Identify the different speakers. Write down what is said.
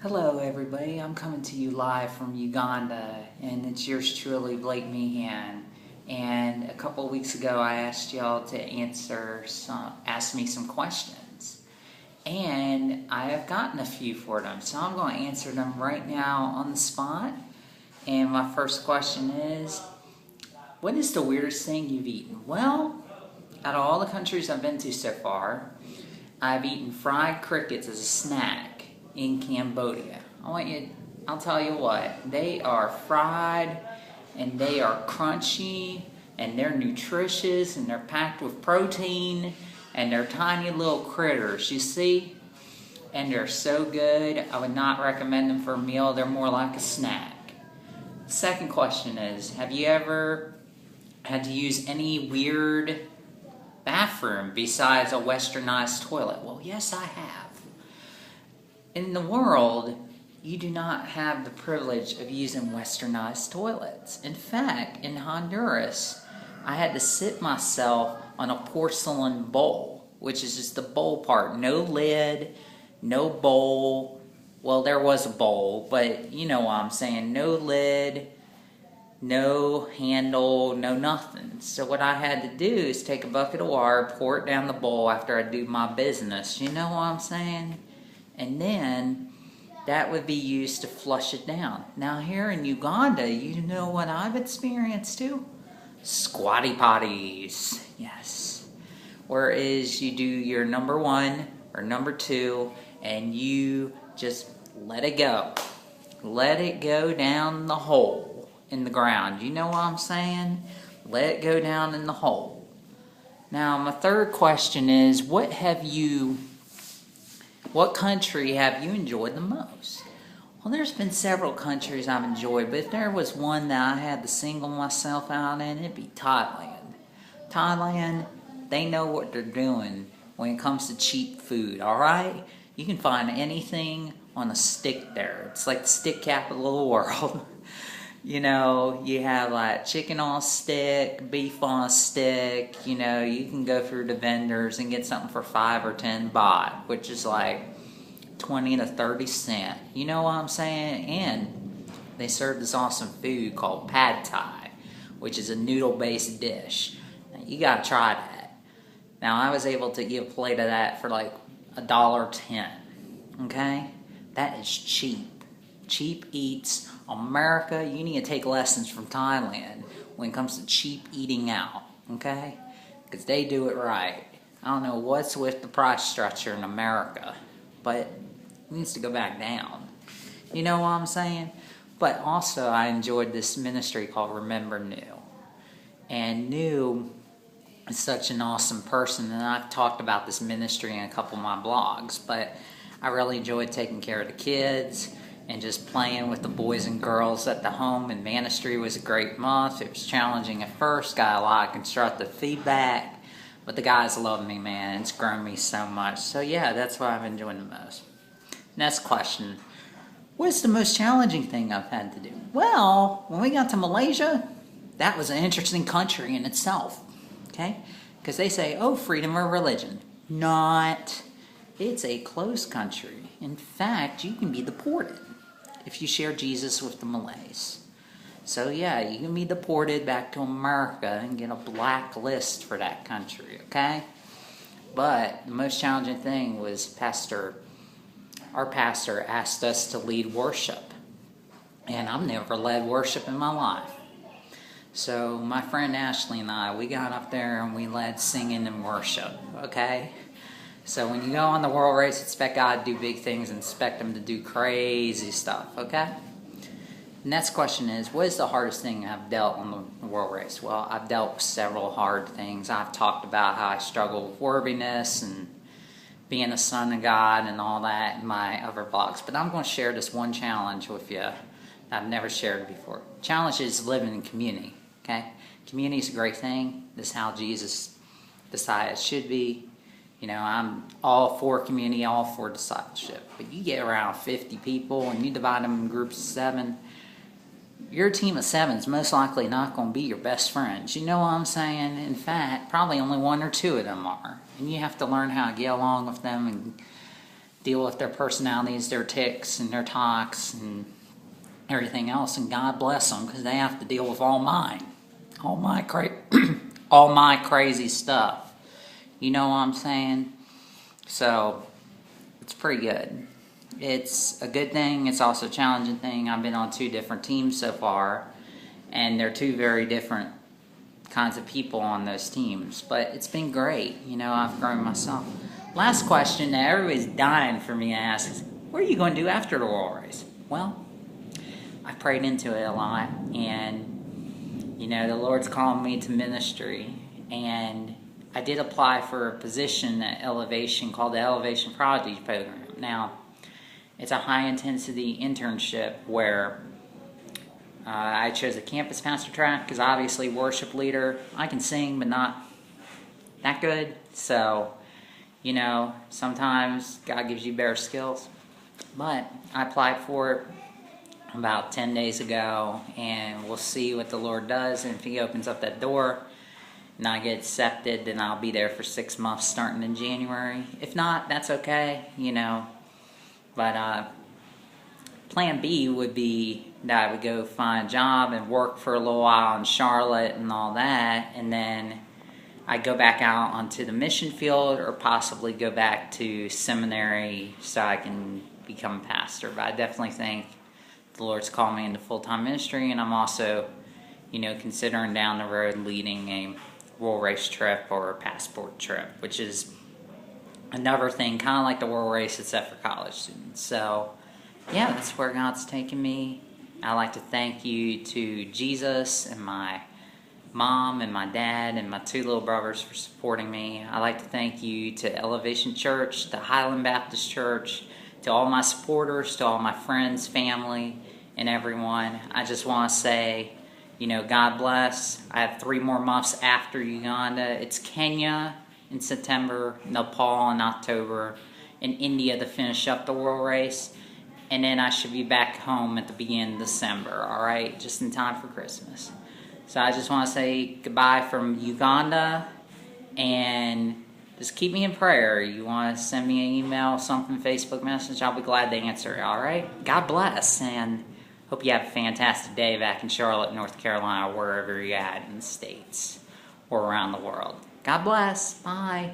Speaker 1: Hello everybody, I'm coming to you live from Uganda, and it's yours truly, Blake Meehan. And a couple of weeks ago I asked y'all to ask me some questions. And I have gotten a few for them, so I'm going to answer them right now on the spot. And my first question is, what is the weirdest thing you've eaten? Well, out of all the countries I've been to so far, I've eaten fried crickets as a snack in Cambodia. I'll tell you what, they are fried and they are crunchy and they're nutritious and they're packed with protein and they're tiny little critters, you see? And they're so good, I would not recommend them for a meal, they're more like a snack. Second question is, have you ever had to use any weird bathroom besides a westernized toilet? Well, yes, I have. In the world, you do not have the privilege of using westernized toilets. In fact, in Honduras, I had to sit myself on a porcelain bowl, which is just the bowl part. No lid, no bowl. Well, there was a bowl, but you know what I'm saying. No lid, no handle, no nothing. So what I had to do is take a bucket of water, pour it down the bowl after I do my business. You know what I'm saying? And then that would be used to flush it down. Now here in Uganda, you know what I've experienced too? Squatty potties, yes. Whereas you do your number one or number two and you just let it go. Let it go down the hole in the ground. You know what I'm saying? Let it go down in the hole. Now my third question is, what country have you enjoyed the most? Well, there's been several countries I've enjoyed, but if there was one that I had to single myself out in, it'd be Thailand. Thailand, they know what they're doing when it comes to cheap food, alright? You can find anything on a stick there. It's like the stick capital of the world. You know, you have like chicken on a stick, beef on a stick, you know, you can go through the vendors and get something for 5 or 10 baht, which is like 20 to 30 cents. You know what I'm saying? And they serve this awesome food called pad thai, which is a noodle-based dish. Now, you gotta try that. Now, I was able to get a plate of that for like $1.10, okay? That is cheap. Cheap eats. America, you need to take lessons from Thailand when it comes to cheap eating out, okay? Because they do it right. I don't know what's with the price structure in America, but it needs to go back down. You know what I'm saying? But also, I enjoyed this ministry called Remember New. And New is such an awesome person, and I've talked about this ministry in a couple of my blogs, but I really enjoyed taking care of the kids and just playing with the boys and girls at the home. And ministry was a great month. It was challenging at first, got a lot of constructive feedback, but the guys love me, man. It's grown me so much. So yeah, that's what I've enjoyed the most. Next question. What's the most challenging thing I've had to do? Well, when we got to Malaysia, that was an interesting country in itself, okay? Because they say, oh, freedom of religion. Not. It's a closed country. In fact, you can be deported if you share Jesus with the Malays. So yeah, you can be deported back to America and get a blacklist for that country, okay? But the most challenging thing was our pastor asked us to lead worship. And I've never led worship in my life. So my friend Ashley and I, we got up there and we led singing and worship, okay? So when you go on the world race, expect God to do big things and expect Him to do crazy stuff, okay? Next question is, what is the hardest thing I've dealt on the world race? Well, I've dealt with several hard things. I've talked about how I struggle with worthiness and being a son of God and all that in my other blogs. But I'm going to share this one challenge with you that I've never shared before. Challenge is living in community, okay? Community is a great thing. This is how Jesus decided it should be. You know, I'm all for community, all for discipleship. But you get around 50 people and you divide them in groups of 7, your team of 7 is most likely not going to be your best friends. You know what I'm saying? In fact, probably only 1 or 2 of them are. And you have to learn how to get along with them and deal with their personalities, their tics, and their talks, and everything else. And God bless them, because they have to deal with all mine, all my all my crazy stuff. You know what I'm saying? So it's pretty good. It's a good thing. It's also a challenging thing. I've been on 2 different teams so far, and they're 2 very different kinds of people on those teams. But it's been great. You know, I've grown myself. Last question that everybody's dying for me to ask is, what are you going to do after the World Race? Well, I prayed into it a lot, and, you know, the Lord's calling me to ministry, and I did apply for a position at Elevation called the Elevation Prodigy Program. Now, it's a high-intensity internship where I chose a campus pastor track because obviously worship leader, I can sing but not that good. So, you know, sometimes God gives you better skills. But I applied for it about 10 days ago, and we'll see what the Lord does. And if He opens up that door and I get accepted, then I'll be there for 6 months starting in January. If not, that's okay, you know. But plan B would be that I would go find a job and work for a little while in Charlotte and all that, and then I'd go back out onto the mission field, or possibly go back to seminary so I can become a pastor. But I definitely think the Lord's called me into full-time ministry, and I'm also, you know, considering down the road leading a World Race trip or a passport trip, which is another thing, kind of like the World Race, except for college students. So, yeah, that's where God's taken me. I'd like to thank you to Jesus and my mom and my dad and my 2 little brothers for supporting me. I'd like to thank you to Elevation Church, to Highland Baptist Church, to all my supporters, to all my friends, family, and everyone. I just want to say, you know, God bless. I have 3 more months after Uganda. It's Kenya in September, Nepal in October, and India to finish up the World Race. And then I should be back home at the beginning of December, all right? Just in time for Christmas. So I just want to say goodbye from Uganda, and just keep me in prayer. You want to send me an email, something, Facebook message, I'll be glad to answer it, all right? God bless, and hope you have a fantastic day back in Charlotte, North Carolina, or wherever you're at in the States or around the world. God bless. Bye.